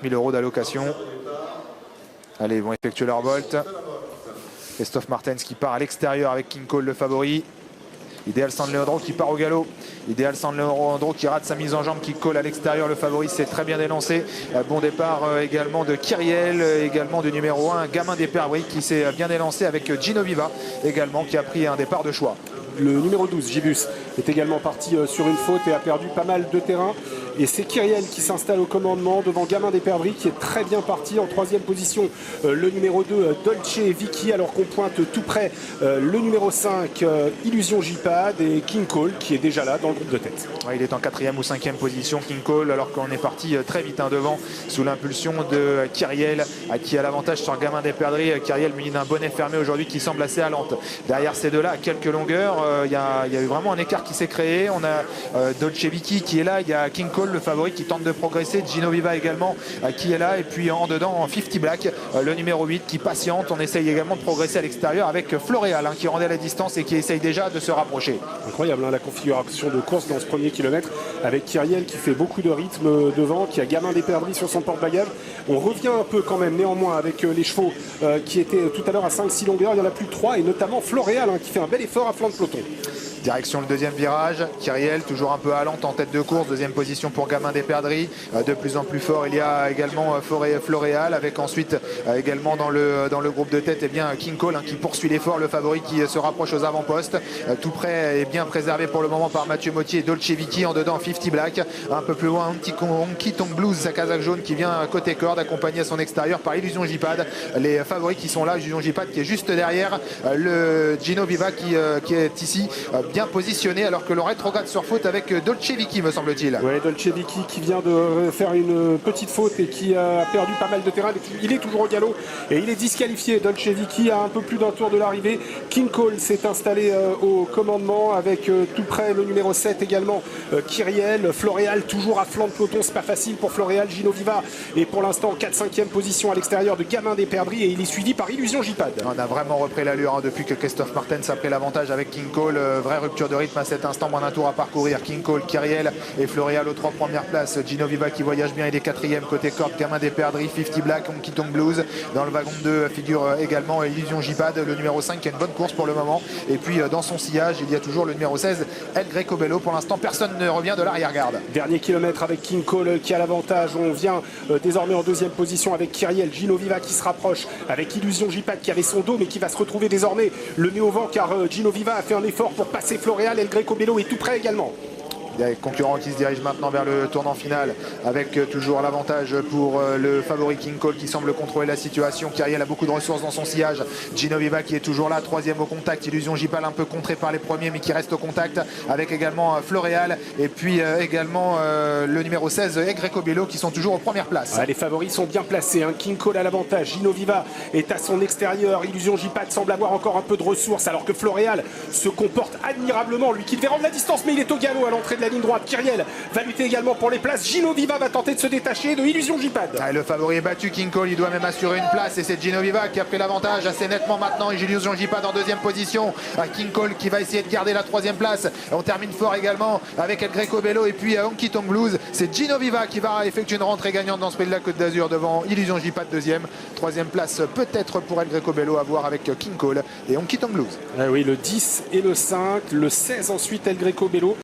000 € d'allocation. Allez, ils vont effectuer leur volt. Christophe Martens qui part à l'extérieur avec King Cole le favori. Idéal San Leandro qui part au galop. Idéal San Leandro qui rate sa mise en jambe. King Cole à l'extérieur, le favori s'est très bien élancé. Bon départ également de Kyriel, également du numéro 1, Gamin des Perdrix qui s'est bien élancé avec Gino Viva également qui a pris un départ de choix. Le numéro 12, Gibus, est également parti sur une faute et a perdu pas mal de terrain. Et c'est Kyriel qui s'installe au commandement devant Gamin des Perdrix qui est très bien parti. En troisième position, le numéro 2, Dolce Vicky, alors qu'on pointe tout près le numéro 5, Illusion J-Pad, et King Cole qui est déjà là dans le groupe de tête. Ouais, il est en quatrième ou cinquième position, King Cole, alors qu'on est parti très vite devant sous l'impulsion de Kyriel qui a l'avantage sur Gamin des Perdrix. Kyriel muni d'un bonnet fermé aujourd'hui qui semble assez allante. Derrière ces deux-là, à quelques longueurs, il y a eu vraiment un écart qui s'est créé. On a Dolce Vicky qui est là, il y a King Cole le favori qui tente de progresser, Gino Viva également qui est là, et puis en dedans 50 Black, le numéro 8 qui patiente. On essaye également de progresser à l'extérieur avec Floréal qui rendait la distance et qui essaye déjà de se rapprocher. Incroyable la configuration de course dans ce premier kilomètre avec Kyriel qui fait beaucoup de rythme devant, qui a Gamin des Perdrix sur son porte-bagages. On revient un peu quand même néanmoins avec les chevaux qui étaient tout à l'heure à 5-6 longueurs, il y en a plus de 3 et notamment Floréal qui fait un bel effort à flanc de peloton. Direction le deuxième virage, Kyriel toujours un peu allante en tête de course, deuxième position pour Gamin des Perdrix, de plus en plus fort. Il y a également Floréal avec ensuite également dans le groupe de tête King Cole qui poursuit l'effort, le favori qui se rapproche aux avant-postes, tout près et bien préservé pour le moment par Mathieu Mottier et Dolce Vicky. En dedans 50 Black, un peu plus loin Honky Tonk Blues, sa casaque jaune qui vient côté corde, accompagné à son extérieur par Illusion J-Pad. Les favoris qui sont là, Illusion J-Pad qui est juste derrière le Gino Viva qui est ici bien positionné, alors que l'on rétrograde sur faute avec Dolce Vicky, me semble-t-il. Oui, Dolce Vicky qui vient de faire une petite faute et qui a perdu pas mal de terrain. Il est toujours au galop et il est disqualifié. Dolce Vicky a un peu plus d'un tour de l'arrivée. King Cole s'est installé au commandement avec tout près le numéro 7 également, Kyriel. Floréal toujours à flanc de peloton, c'est pas facile pour Floréal. Gino Viva est pour l'instant en 4-5e position à l'extérieur de Gamin des Perdrix et il est suivi par Illusion J-Pad. On a vraiment repris l'allure depuis que Christophe Martens a pris l'avantage avec King Cole. Vraie rupture de rythme à cet instant, moins d'un tour à parcourir. King Cole, Kyriel et Floréal aux 3 premières places. Gino Viva qui voyage bien, il est 4e côté corde. Gamin des Perdrix, 50 Black, Honky Tonk Blues. Dans le wagon 2 figure également Illusion J-Pad, le numéro 5 qui a une bonne course pour le moment. Et puis dans son sillage, il y a toujours le numéro 16, El Greco Bello. Pour l'instant, personne ne revient de l'arrière-garde. Dernier kilomètre avec King Cole qui a l'avantage. On vient désormais en 2e position avec Kyriel. Gino Viva qui se rapproche avec Illusion J-Pad qui avait son dos mais qui va se retrouver désormais le nez au vent car Gino Viva a fait un effort pour passer Floréal. El Greco Bello est tout près également. Il y a les concurrents qui se dirigent maintenant vers le tournant final avec toujours l'avantage pour le favori King Cole qui semble contrôler la situation. Kyriel a beaucoup de ressources dans son sillage. Gino Viva qui est toujours là, 3e au contact. Illusion J-Pad un peu contré par les premiers mais qui reste au contact avec également Floréal et puis également le numéro 16 El Greco Bello qui sont toujours aux premières places. Les favoris sont bien placés. King Cole a l'avantage. Gino Viva est à son extérieur. Illusion J-Pad semble avoir encore un peu de ressources alors que Floréal se comporte admirablement. Lui qui devait rendre la distance mais il est au galop à l'entrée de la ligne droite. Kyriel va lutter également pour les places. Gino Viva va tenter de se détacher de Illusion J-Pad. Le favori est battu, King Cole, il doit même assurer une place et c'est Gino Viva qui a pris l'avantage assez nettement maintenant. Et Illusion J-Pad en 2e position. King Cole qui va essayer de garder la 3e place. On termine fort également avec El Greco Bello et puis Honky Tonk Blues. C'est Gino Viva qui va effectuer une rentrée gagnante dans ce Prix de la Côte d'Azur devant Illusion J-Pad 2e. 3e place peut-être pour El Greco Bello à voir avec King Cole et Honky Tonk Blues. Oui, le 10 et le 5, le 16 ensuite El Greco Bello.